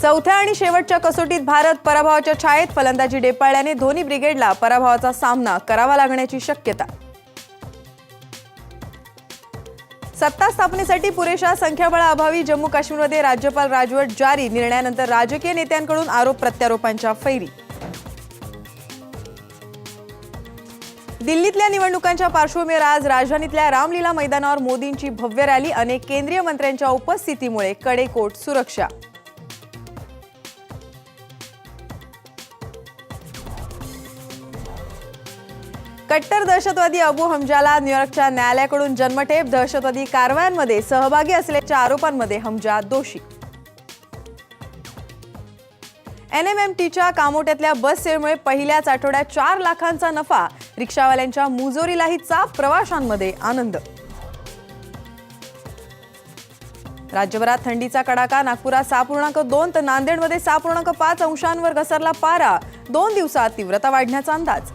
चौथ्या आणि शेवटच्या कसोटीत भारत पराभवाच्या छायेत फलंदाजी डेपाळल्याने धोनी ब्रिगेडला पराभवाचा सामना करावा लागण्याची शक्यता। सत्ता स्थापनेसाठी पुरेशा संख्याबळाअभावी जम्मू काश्मीरमध्ये राज्यपाल राजवट जारी, निर्णयानंतर राजकीय नेत्यांकडून आरोप प्रत्यारोपांच्या फैरी। दिल्लीतल्या निवडणुकांच्या पार्श्वभूमीवर आज राजधानीतल्या रामलीला मैदानावर मोदींची भव्य रॅली, अनेक केंद्रीय मंत्र्यांच्या उपस्थितीमुळे कडेकोट सुरक्षा। कट्टर दहशतवादी अबू हमजाला न्यूयॉर्कच्या न्यायालयाकडून जन्मठेप, दहशतवादी कारवायांमध्ये सहभागी असल्याच्या आरोपांमध्ये हमजा दोषी। NMMTच्या कामोट्यातल्या बस सेवेमुळे पहिल्याच आठवड्यात 4 लाखांचा नफा, रिक्षावाल्यांच्या मुजोरीलाही चाप, प्रवाशांमध्ये आनंद। राज्यभरात थंडीचा कडाका, नागपुरात 6.2 तर नांदेडमध्ये 6.5 अंशांवर घसरला पारा, 2 दिवसात तीव्रता वाढण्याचा अंदाज।